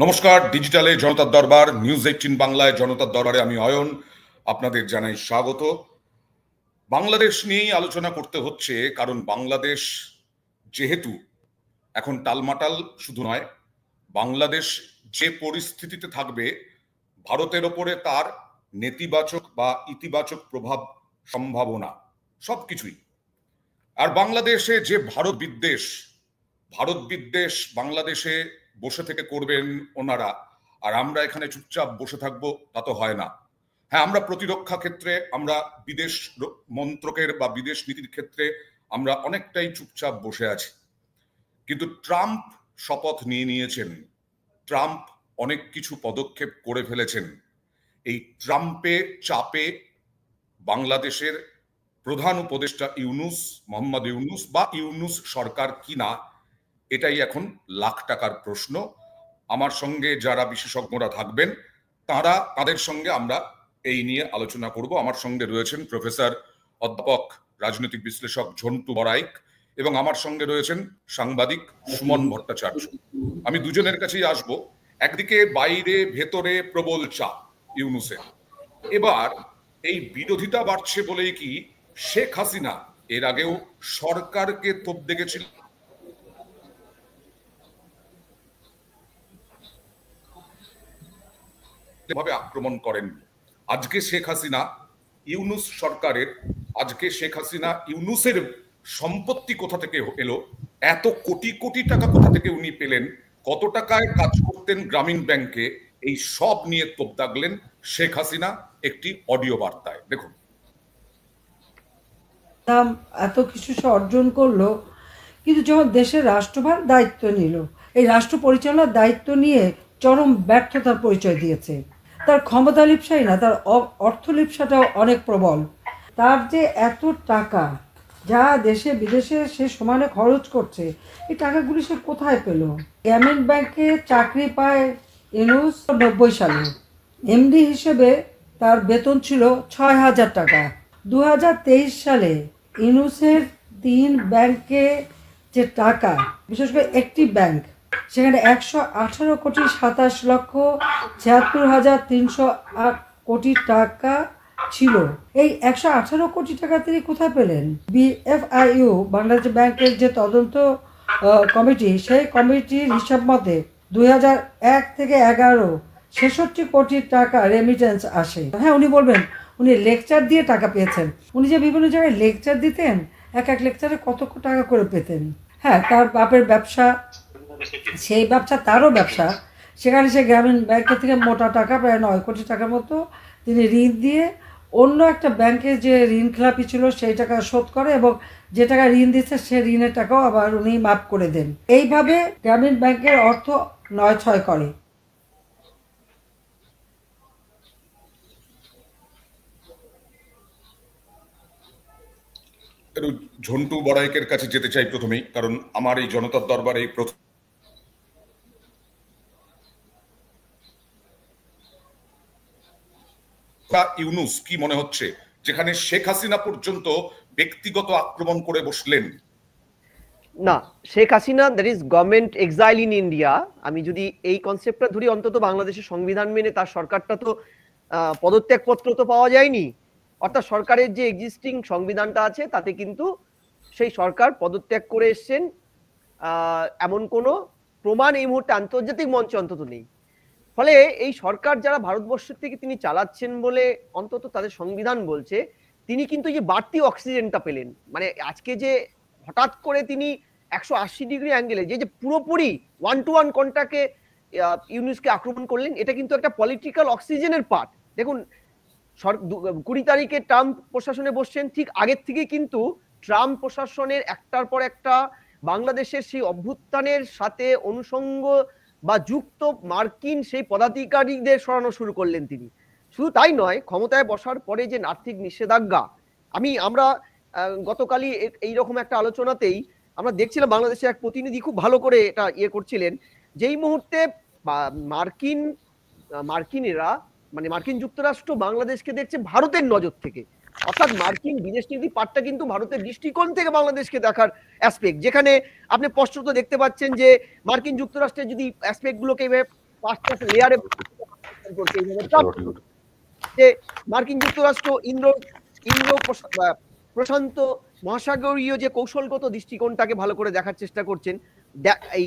নমস্কার, ডিজিটালে জনতার দরবার নিউজ 18 বাংলায় জনতার দরবারে আমি অয়ন আপনাদের জানাই স্বাগত। বাংলাদেশ নিয়েই আলোচনা করতে হচ্ছে, কারণ বাংলাদেশ যেহেতু এখন টালমাটাল শুধু নয়, বাংলাদেশ যে পরিস্থিতিতে থাকবে ভারতের ওপরে তার নেতিবাচক বা ইতিবাচক প্রভাব, সম্ভাবনা সবকিছুই। আর বাংলাদেশে যে ভারত বিদ্বেষ বাংলাদেশে বসে থেকে করবেন ওনারা, আর আমরা এখানে চুপচাপ বসে থাকবো তা তো হয় না। হ্যাঁ, আমরা প্রতিরক্ষা ক্ষেত্রে, আমরা বিদেশ মন্ত্রকের বা বিদেশ নীতির ক্ষেত্রে আমরা অনেকটাই চুপচাপ বসে আছি, কিন্তু ট্রাম্প শপথ নিয়েছেন, ট্রাম্প অনেক কিছু পদক্ষেপ করে ফেলেছেন। এই ট্রাম্পের চাপে বাংলাদেশের প্রধান উপদেষ্টা মোহাম্মদ ইউনূস বা ইউনূস সরকার কিনা, এটাই এখন লাখ টাকার প্রশ্ন। আমার সঙ্গে যারা বিশেষজ্ঞরা থাকবেন তাদের সঙ্গে আমরা এই নিয়ে আলোচনা করব। আমার সঙ্গে রয়েছেন প্রফেসর অধ্যাপক রাজনৈতিক বিশ্লেষক ঝন্টু বড়াইক এবং আমার সঙ্গে রয়েছেন সাংবাদিক সুমন ভট্টাচার্য। আমি দুজনের কাছেই আসব। একদিকে বাইরে ভেতরে প্রবল চাপ ইউনূসের। এবার এই বিরোধিতা বাড়ছে বলেই কি শেখ হাসিনা এর আগেও সরকারকে তোপ দেখেছিল, ভাবে আক্রমণ করেন। আজকে শেখ হাসিনা ইউনূসের সম্পত্তি কোথা থেকে এলো, এত কোটি কোটি টাকা কোথা থেকে উনি পেলেন, কত টাকায় কাজ করতেন গ্রামীণ ব্যাংকে, এই সব নিয়ে তোপ দাগলেন শেখ হাসিনা একটি অডিও বার্তায়। দেখুন, এত কিছু সে অর্জন করলো, কিন্তু যখন দেশের রাষ্ট্রভার দায়িত্ব নিল, এই রাষ্ট্র পরিচালনার দায়িত্ব নিয়ে চরম ব্যর্থতার পরিচয় দিয়েছে। তার ক্ষমতা লিপ্সাই না, তার অর্থ লিপ্সাটাও অনেক প্রবল। তার যে এত টাকা যা দেশে বিদেশে সে সমানে খরচ করছে, এই টাকাগুলি সে কোথায় পেল? গ্রামীণ ব্যাংকে চাকরি পায় ইউনূস 90 সালে। এমডি হিসেবে তার বেতন ছিল 6,000 টাকা। 2023 সালে ইউনূসের 3 ব্যাংকে যে টাকা, বিশেষ করে একটি ব্যাংক, সেখানে 118,27,76,308 কোটি টাকা ছিল। এই 118 কোটি টাকা তিনি কোথায় পেলেন? বিএফআইইউ বাংলাদেশ ব্যাংকের যে তদন্ত কমিটি, সেই কমিটির হিসাব মতে 2001 থেকে 11 66 কোটি টাকা রেমিটেন্স আসে। হ্যাঁ, উনি বলবেন উনি লেকচার দিয়ে টাকা পেয়েছেন। উনি যে বিভিন্ন জায়গায় লেকচার দিতেন, এক লেকচারে কত টাকা করে পেতেন। হ্যাঁ, তার বাপের ব্যবসা, সেই ব্যবসা তারও ব্যবসা। সেখানে সে গ্রামীণ ব্যাংকের থেকে মোটা টাকা প্রায় 9 কোটি টাকার মতো তিনি ঋণ দিয়ে অন্য একটা ব্যাংকে যে ঋণ খেলাপি ছিল সেই টাকা শোধ করে, এবং যে টাকা ঋণ দিচ্ছে সে ঋণের টাকাও আবার উনি মাফ করে দেন। এইভাবে গ্রামীণ ব্যাংকের অর্থ নয় ছয় করে। ঝন্টু বড়াইকের কাছে যেতে চাই প্রথমেই, কারণ আমার এই জনতার দরবারে এই প্রথম ইউনূস কি মনে হচ্ছে, যেখানে শেখ হাসিনা পর্যন্ত ব্যক্তিগত আক্রমণ করে বসলেন? না, Sheikh Hasina that is government exile in India. আমি যদি এই কনসেপ্টটা ধরি, অন্তত বাংলাদেশের সংবিধান মেনে তার সরকারটা তো পদত্যাগপত্র তো পাওয়া যায়নি। অর্থাৎ সরকারের যে এক্সিস্টিং সংবিধানটা আছে তাতে কিন্তু সেই সরকার পদত্যাগ করে এসছেন, এমন কোনো প্রমাণ এই মুহূর্তে আন্তর্জাতিক মঞ্চে অন্তত নেই। ফলে এই সরকার যারা ভারতবর্ষের থেকে তিনি চালাচ্ছেন বলে অন্তত তাদের সংবিধান বলছে, তিনি কিন্তু যে বাড়তি অক্সিজেনটা পেলেন, মানে আজকে যে হঠাৎ করে তিনি 180 ডিগ্রি অ্যাঙ্গেলে যে পুরোপুরি 1-to-1 কন্টাকে ইউনূসকে আক্রমণ করলেন, এটা কিন্তু একটা পলিটিক্যাল অক্সিজেনের পার্ট। দেখুন, 20 তারিখে ট্রাম্প প্রশাসনে বসছেন, ঠিক আগের থেকে কিন্তু ট্রাম্প প্রশাসনের একটার পর একটা বাংলাদেশের সেই অভ্যুত্থানের সাথে অনুষঙ্গ বা যুক্ত মার্কিন সেই পদাধিকারীদের সরানো শুরু করলেন তিনি। শুধু তাই নয়, ক্ষমতায় বসার পরে যে আর্থিক নিষেধাজ্ঞা, আমরা গতকালই এইরকম একটা আলোচনাতেই আমরা দেখছিলাম, বাংলাদেশের এক প্রতিনিধি খুব ভালো করে এটা করছিলেন, যেই মুহূর্তে মার্কিনেরা মানে মার্কিন যুক্তরাষ্ট্র বাংলাদেশকে দেখছে ভারতের নজর থেকে, অর্থাৎ মার্কিন বিদেশ নীতি পাঠটা কিন্তু ভারতের দৃষ্টিকোণ থেকে বাংলাদেশকে দেখার অ্যাসপেক্ট, যেখানে আপনি স্পষ্টত দেখতে পাচ্ছেন যে মার্কিন যুক্তরাষ্ট্রের যদি অ্যাসপেক্ট গুলোকে পাঁচটা লেয়ারে করছে যে মার্কিন যুক্তরাষ্ট্র ইন্দ্র প্রশান্ত মহাসাগরীয় যে কৌশলগত দৃষ্টিকোণটাকে ভালো করে দেখার চেষ্টা করছেন। এই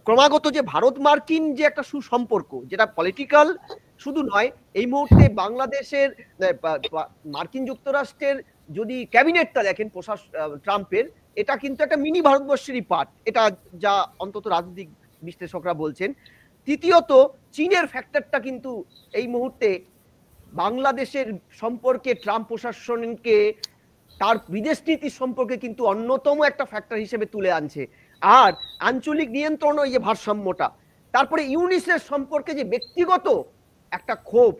ক্রমাগত যে ভারত মার্কিন যে একটা সুসম্পর্ক, যেটা পলিটিক্যাল শুধু নয়, এই মুহূর্তে বাংলাদেশের মার্কিন যুক্তরাষ্ট্রের যদি ক্যাবিনেটটা দেখেন ট্রাম্পের, এটা কিন্তু একটা মিনি ভারতবর্ষেরই পার্ট, এটা যা অন্তত রাজনৈতিক বিশ্লেষকরা বলছেন। তৃতীয়ত, চীনের ফ্যাক্টরটা কিন্তু এই মুহূর্তে বাংলাদেশের সম্পর্কে ট্রাম্প প্রশাসনকে তার বিদেশ নীতির সম্পর্কে কিন্তু অন্যতম একটা ফ্যাক্টর হিসেবে তুলে আনছে। আর আঞ্চলিক নিয়ন্ত্রণ, ওই যে ভারসাম্যটা, তারপরে ইউনিসের সম্পর্কে যে ব্যক্তিগত একটা ক্ষোভ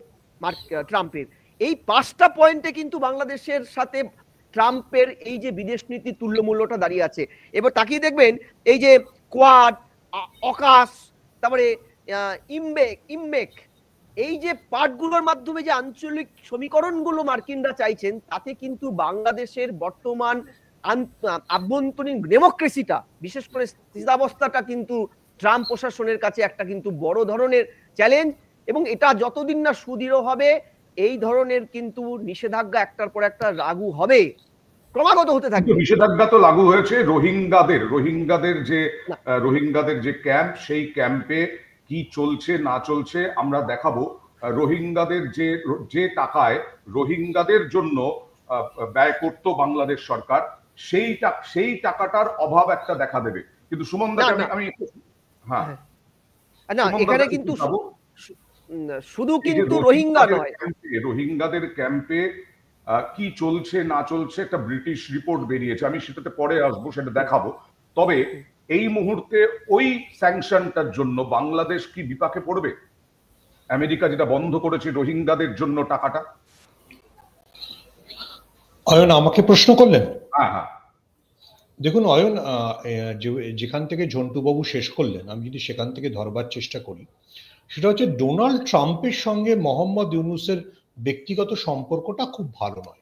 ট্রাম্পের, এই পাঁচটা পয়েন্টে কিন্তু বাংলাদেশের সাথে ট্রাম্পের এই যে বিদেশ নীতির তুল্যমূল্যটা দাঁড়িয়ে আছে। এবার তাকিয়ে দেখবেন এই যে কোয়াড, অকাশ, তারপরে ইমমেক, এই যে পার্টগুলোর মাধ্যমে যে আঞ্চলিক সমীকরণগুলো মার্কিনরা চাইছেন, তাতে কিন্তু বাংলাদেশের বর্তমান আভ্যন্তরীণ ডেমোক্রেসিটা, বিশেষ করে স্থিতাবস্থাটা কিন্তু ট্রাম্প প্রশাসনের কাছে একটা কিন্তু বড় ধরনের চ্যালেঞ্জ। এবং এটা যতদিন না সুদৃঢ় হবে, এই ধরনের কিন্তু নিষেধাজ্ঞা একটার পর একটা লাগু হবে, ক্রমাগত হতে থাকবে। নিষেধাজ্ঞা তো লাগু হয়েছে রোহিঙ্গাদের যে ক্যাম্প, সেই ক্যাম্পে কি চলছে না চলছে আমরা দেখাবো। রোহিঙ্গাদের যে টাকায় রোহিঙ্গাদের জন্য ব্যয় করত বাংলাদেশ সরকার, সেই টাকাটার অভাব একটা দেখা দেবে। কিন্তু সুমন দা, আমি হ্যাঁ না, এখানে কিন্তু শুধু কিন্তু রোহিঙ্গা নয়, রোহিঙ্গাদের ক্যাম্পে কি চলছে না চলছে একটা ব্রিটিশ রিপোর্ট বেরিয়েছে, আমি সেটাতে পরে আসবো, সেটা দেখাবো। তবে এই মুহূর্তে ওই স্যাংশনটার জন্য বাংলাদেশ কি বিপাকে পড়বে? আমেরিকা যেটা বন্ধ করেছে রোহিঙ্গাদের জন্য টাকাটা। অয়ন আমাকে প্রশ্ন করলেন? হ্যাঁ হ্যাঁ, দেখুন অয়ন, যেখান থেকে ঝন্টুবাবু শেষ করলেন, আমি যদি সেখান থেকে ধরবার চেষ্টা করি, সেটা হচ্ছে ডোনাল্ড ট্রাম্পের সঙ্গে মোহাম্মদ ইউনূসের ব্যক্তিগত সম্পর্কটা খুব ভালো নয়।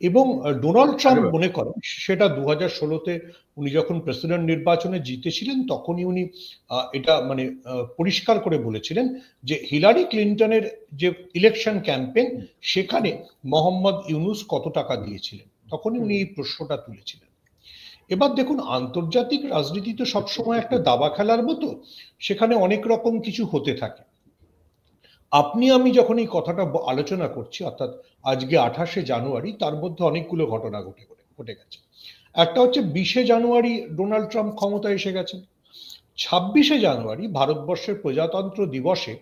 এবং ডোনাল্ড ট্রাম্প মনে করেন সেটা 2016-তে উনি যখন প্রেসিডেন্ট নির্বাচনে জিতেছিলেন, তখনই উনি এটা মানে পরিষ্কার করে বলেছিলেন যে হিলারি ক্লিন্টনের যে ইলেকশন ক্যাম্পেইন, সেখানে মোহাম্মদ ইউনূস কত টাকা দিয়েছিলেন, তখনই উনি এই প্রশ্নটা তুলেছিলেন। এবার দেখুন, আন্তর্জাতিক রাজনীতি তো সবসময় একটা দাবা খেলার মতো, সেখানে অনেক রকম কিছু হতে থাকে। আপনি আমি যখন এই কথাটা আলোচনা করছি, অর্থাৎ আজকে 28শে জানুয়ারি, তার মধ্যে অনেকগুলো ঘটনা ঘটে গেছে। একটা হচ্ছে 20শে জানুয়ারি ডোনাল্ড ট্রাম্প ক্ষমতায় এসে গেছেন। 26শে জানুয়ারি ভারতবর্ষের প্রজাতন্ত্র দিবসে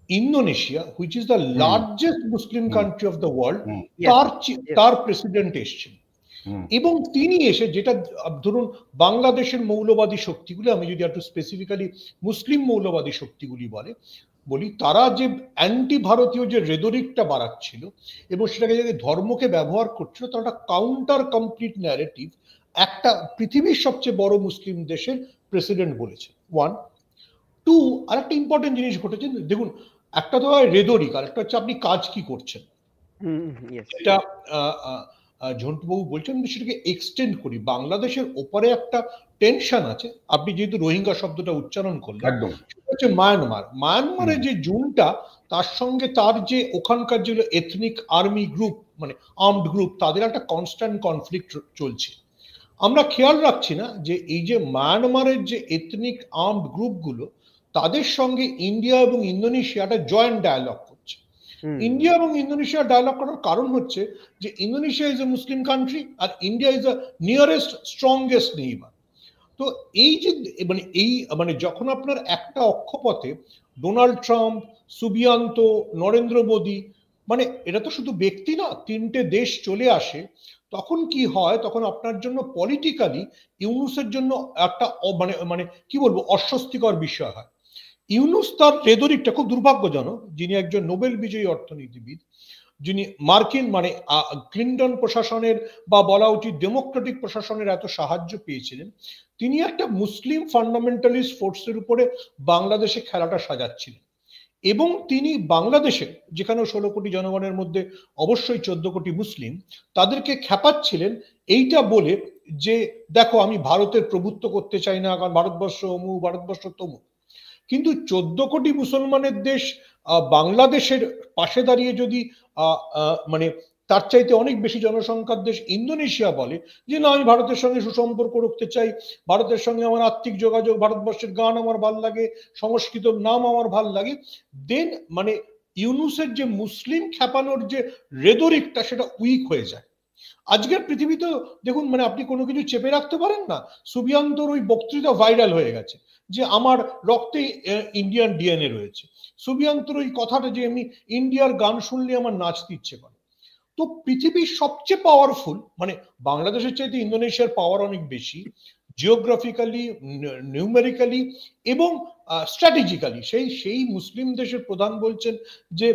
Indonesia, which is the largest Muslim country of the world, তার প্রেসিডেন্ট এসছেন। এবং তিনি এসে, যেটা ধরুন বাংলাদেশের মৌলবাদী শক্তিগুলি, আমি যদি একটু স্পেসিফিক্যালি মুসলিম মৌলবাদী শক্তিগুলি বলি, তারা যে অ্যান্টি ভারতীয় যে রেদরিকটা বাড়াচ্ছিল এবং সেটাকে যদি ধর্মকে ব্যবহার করছিল, তারা একটা কাউন্টার কমপ্লিট ন্যারেটিভ একটা পৃথিবীর সবচেয়ে বড় মুসলিম দেশের প্রেসিডেন্ট বলেছে। 1 2, আর একটা ইম্পর্টেন্ট জিনিস ঘটেছে, দেখুন, একটা তো হয় রেদরিক, আর একটা হচ্ছে আপনি কাজ কি করছেন। এটা ঝন্টুবাবু বলছেন, সেটাকে এক্সটেন্ড করি, বাংলাদেশের ওপরে একটা টেনশন আছে। আপনি যেহেতু রোহিঙ্গা শব্দটা উচ্চারণ করলেন, সেটা হচ্ছে মায়ানমারের যে জুনটা, তার সঙ্গে তার যে ওখানকার যে এথনিক আর্মি গ্রুপ, মানে আর্মড গ্রুপ, তাদের একটা কনস্ট্যান্ট কনফ্লিক্ট চলছে। আমরা খেয়াল রাখছি না যে এই যে মায়ানমারের যে এথনিক আর্মড গ্রুপগুলো, তাদের সঙ্গে ইন্ডিয়া এবং ইন্দোনেশিয়া একটা জয়েন্ট ডায়ালগ করছে। ইন্ডিয়া এবং ইন্দোনেশিয়া ডায়ালগ করার কারণ হচ্ছে যে Indonesia is a Muslim country আর India is the nearest strongest neighbour. তো এই যে মানে যখন আপনার একটা অক্ষপথে Donald Trump, Subianto, Narendra Modi, মানে এটা তো শুধু ব্যক্তি না, 3টে দেশ চলে আসে, তখন কি হয়, তখন আপনার জন্য পলিটিক্যালি ইউনূসের জন্য একটা মানে কি বলবো, অস্বস্তিকর বিষয় হয়। ইউনূস তার রেদরিকটা খুব দুর্ভাগ্যজনক, যিনি একজন নোবেল বিজয়ী অর্থনীতিবিদ, যিনি মার্কিন মানে ক্লিন্টন প্রশাসনের বা বলা উচিত ডেমোক্রেটিক প্রশাসনের এত সাহায্য পেয়েছিলেন, তিনি একটা মুসলিম ফান্ডামেন্টালিস্ট ফোর্সের উপরে বাংলাদেশে খেলাটা সাজাচ্ছিলেন। এবং তিনি বাংলাদেশে, যেখানে 16 কোটি জনগণের মধ্যে অবশ্যই 14 কোটি মুসলিম, তাদেরকে খেপাচ্ছিলেন এইটা বলে যে দেখো, আমি ভারতের প্রভুত্ব করতে চাই না, কারণ ভারতবর্ষ অমুক, ভারতবর্ষ তমুক। কিন্তু 14 কোটি মুসলমানের দেশ বাংলাদেশের পাশে দাঁড়িয়ে যদি মানে তার চাইতে অনেক বেশি জনসংখ্যার দেশ ইন্দোনেশিয়া বলে যে না, আমি ভারতের সঙ্গে সুসম্পর্ক রাখতে চাই, ভারতের সঙ্গে আমার আত্মিক যোগাযোগ, ভারতবর্ষের গান আমার ভাল লাগে, সংস্কৃত নাম আমার ভাল লাগে, দেন মানে ইউনূসের যে মুসলিম খেপানোর যে রেদরিকটা সেটা উইক হয়ে যায়। আজকের পৃথিবীতে দেখুন, মানে আপনি কোনো কিছু চেপে রাখতে পারেন না। সুবিয়ান্তর ওই বক্তৃতা ভাইরাল হয়ে গেছে যে আমার রক্তে ইন্ডিয়ান ডিএনএ রয়েছে। সুবিয়ান্তর ওই কথাটা যে আমি ইন্ডিয়ার গান শুনলে আমার নাচতে ইচ্ছে করে। তো পৃথিবীর সবচেয়ে পাওয়ারফুল, মানে বাংলাদেশের চাইতে ইন্দোনেশিয়ার পাওয়ার অনেক বেশি জিওগ্রাফিক্যালি, নিউমেরিক্যালি এবং স্ট্র্যাটেজিক্যালি। সেই মুসলিম দেশের প্রধান বলছেন যে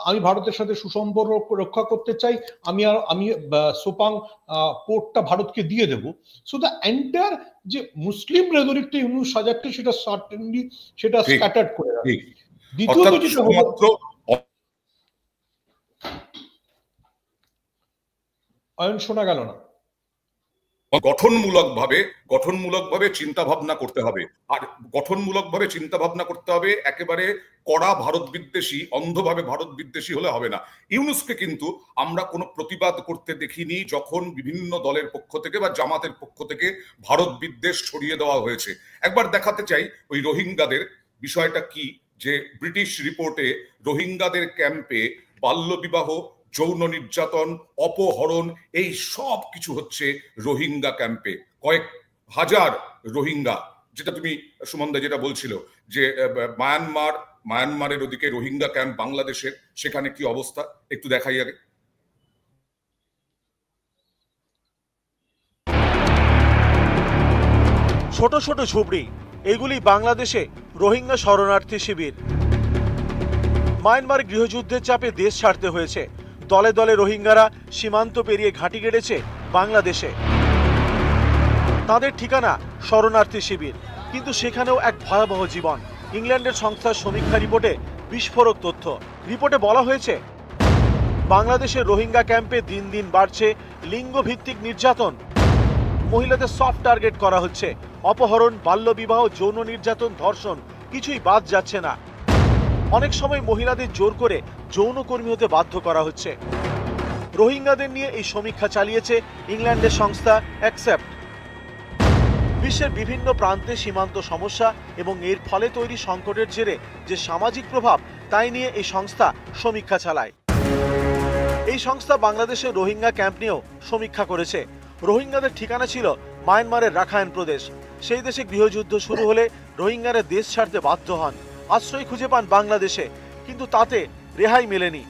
আমি ভারতের সাথে সুসম্পর্ক রক্ষা করতে চাই, আমি সোপাং পোর্টটা ভারতকে দিয়ে দেব। সো দ্য এন্টায়ার যে মুসলিম রেদরিকটা ইউনূস সাজাচ্ছে সেটা সার্টেনলি সেটা স্ক্যাটার্ড করে রাখে। দ্বিতীয়ত যেটা শুধুমাত্র শোনা গেল না। গঠনমূলকভাবে চিন্তা ভাবনা করতে হবে, আর গঠনমূলকভাবে চিন্তা ভাবনা করতে হবে। একেবারে কড়া ভারত বিদ্বেষী, অন্ধভাবে ভারত বিদ্বেষী হলে হবে না। ইউনূসকে কিন্তু আমরা কোনো প্রতিবাদ করতে দেখিনি যখন বিভিন্ন দলের পক্ষ থেকে বা জামাতের পক্ষ থেকে ভারত বিদ্বেষ ছড়িয়ে দেওয়া হয়েছে। একবার দেখাতে চাই ওই রোহিঙ্গাদের বিষয়টা কি, যে ব্রিটিশ রিপোর্টে রোহিঙ্গাদের ক্যাম্পে বাল্যবিবাহ, যৌন নির্যাতন, অপহরণ, এই সব কিছু হচ্ছে রোহিঙ্গা ক্যাম্পে। কয়েক হাজার রোহিঙ্গা, যেটা তুমি সুমনদা যেটা বলছিল যে মায়ানমারের ওদিকে রোহিঙ্গা ক্যাম্প বাংলাদেশের, সেখানে কি অবস্থা একটু দেখাই আগে। ছোট ছোট ঝুপড়ি, এগুলি বাংলাদেশে রোহিঙ্গা শরণার্থী শিবির। মায়ানমার গৃহযুদ্ধের চাপে দেশ ছাড়তে হয়েছে। দলে দলে রোহিঙ্গারা সীমান্ত পেরিয়ে ঘাঁটি গেড়েছে বাংলাদেশে। তাদের ঠিকানা শরণার্থী শিবির, কিন্তু সেখানেও এক ভয়াবহ জীবন। ইংল্যান্ডের সংস্থার সমীক্ষা রিপোর্টে বিস্ফোরক তথ্য। রিপোর্টে বলা হয়েছে বাংলাদেশের রোহিঙ্গা ক্যাম্পে দিন দিন বাড়ছে লিঙ্গভিত্তিক নির্যাতন। মহিলাদের সফট টার্গেট করা হচ্ছে। অপহরণ, বাল্যবিবাহ, যৌন নির্যাতন, ধর্ষণ কিছুই বাদ যাচ্ছে না। অনেক সময় মহিলাদের জোর করে যৌনকর্মী হতে বাধ্য করা হচ্ছে। রোহিঙ্গাদের নিয়ে এই সমীক্ষা চালিয়েছে ইংল্যান্ডের সংস্থা অ্যাকসেপ্ট। বিশ্বের বিভিন্ন প্রান্তে সীমান্ত সমস্যা এবং এর ফলে তৈরি সংকটের জেরে যে সামাজিক প্রভাব, তাই নিয়ে এই সংস্থা সমীক্ষা চালায়। এই সংস্থা বাংলাদেশের রোহিঙ্গা ক্যাম্প নিয়েও সমীক্ষা করেছে। রোহিঙ্গাদের ঠিকানা ছিল মায়ানমারের রাখাইন প্রদেশ। সেই দেশে গৃহযুদ্ধ শুরু হলে রোহিঙ্গারা দেশ ছাড়তে বাধ্য হন, আশ্রয় খুঁজে পান বাংলাদেশে, কিন্তু তাতে রেহাই মেলেনি।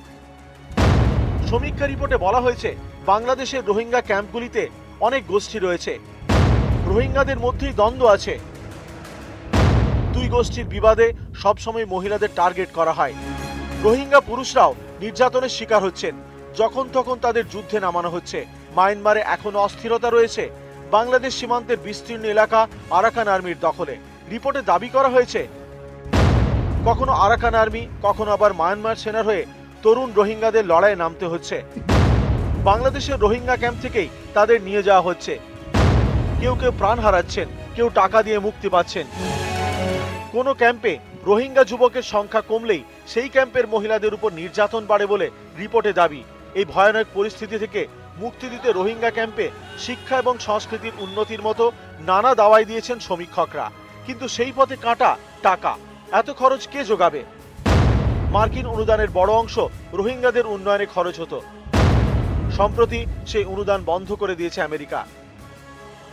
সমীক্ষা রিপোর্টে বলা হয়েছে বাংলাদেশের রোহিঙ্গা ক্যাম্পগুলিতে অনেক গোষ্ঠী রয়েছে। রোহিঙ্গাদের মধ্যেই দ্বন্দ্ব আছে। দুই গোষ্ঠীর বিবাদে সবসময় মহিলাদের টার্গেট করা হয়। রোহিঙ্গা পুরুষরাও নির্যাতনের শিকার হচ্ছেন। যখন তখন তাদের যুদ্ধে নামানো হচ্ছে। মায়ানমারে এখনো অস্থিরতা রয়েছে। বাংলাদেশ সীমান্তের বিস্তীর্ণ এলাকা আরাকান আর্মির দখলে। রিপোর্টে দাবি করা হয়েছে কখনো আরাকান আর্মি, কখনো আবার মায়ানমার সেনার হয়ে তরুণ রোহিঙ্গাদের লড়াইয়ে নামতে হচ্ছে। বাংলাদেশের রোহিঙ্গা ক্যাম্প থেকেই তাদের নিয়ে যাওয়া হচ্ছে। কেউ কেউ প্রাণ হারাচ্ছেন, কেউ টাকা দিয়ে মুক্তি পাচ্ছেন। কোনো ক্যাম্পে রোহিঙ্গা যুবকের সংখ্যা কমলেই সেই ক্যাম্পের মহিলাদের উপর নির্যাতন বাড়ে বলে রিপোর্টে দাবি। এই ভয়ানক পরিস্থিতি থেকে মুক্তি দিতে রোহিঙ্গা ক্যাম্পে শিক্ষা এবং সংস্কৃতির উন্নতির মতো নানা দাওয়াই দিয়েছেন সমীক্ষকরা। কিন্তু সেই পথে কাটা টাকা, এত খরচ কে যোগাবে? মার্কিন অনুদানের বড় অংশ রোহিঙ্গাদের উন্নয়নে খরচ হতো। সম্প্রতি সেই অনুদান বন্ধ করে দিয়েছে আমেরিকা।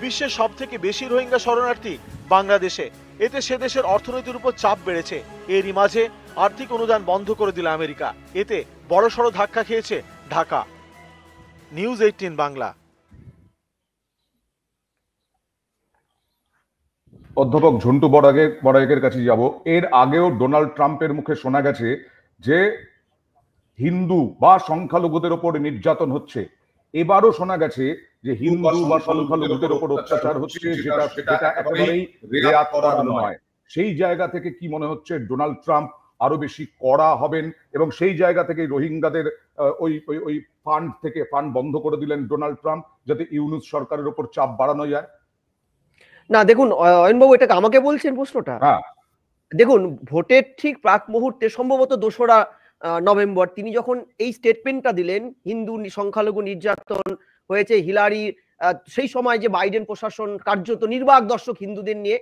বিশ্বের সব থেকে বেশি রোহিঙ্গা শরণার্থী বাংলাদেশে। এতে সে দেশের অর্থনীতির উপর চাপ বেড়েছে। এরই মাঝে আর্থিক অনুদান বন্ধ করে দিল আমেরিকা। এতে বড়সড় ধাক্কা খেয়েছে ঢাকা। নিউজ 18 বাংলা। অধ্যাপক ঝন্টু বড়াইকের কাছে যাব। এর আগেও ডোনাল্ড ট্রাম্পের মুখে শোনা গেছে যে হিন্দু বা সংখ্যালঘুদের ওপর নির্যাতন হচ্ছে। এবারও শোনা গেছে যে হিন্দু বা সংখ্যালঘুদের ওপর অত্যাচার হচ্ছে, যেটা একেবারেই রেয়াত করার নয়। সেই জায়গা থেকে কি মনে হচ্ছে ডোনাল্ড ট্রাম্প আরো বেশি কড়া হবেন এবং সেই জায়গা থেকে রোহিঙ্গাদের ওই ফান্ড বন্ধ করে দিলেন ডোনাল্ড ট্রাম্প, যাতে ইউনূস সরকারের উপর চাপ বাড়ানো যায়? না দেখুন অয়নবাবু, এটা আমাকে বলছেন প্রশ্নটা? হ্যাঁ। দেখুন, ভোটের ঠিক প্রাক মুহূর্তে সম্ভবত 2রা নভেম্বর তিনি যখন এই স্টেটমেন্টটা দিলেন, হিন্দু সংখ্যালঘু নির্যাতন হয়েছে, হিলারি সেই সময় যে বাইডেন প্রশাসন কার্যত নির্বাক দর্শক হিন্দুদের নিয়ে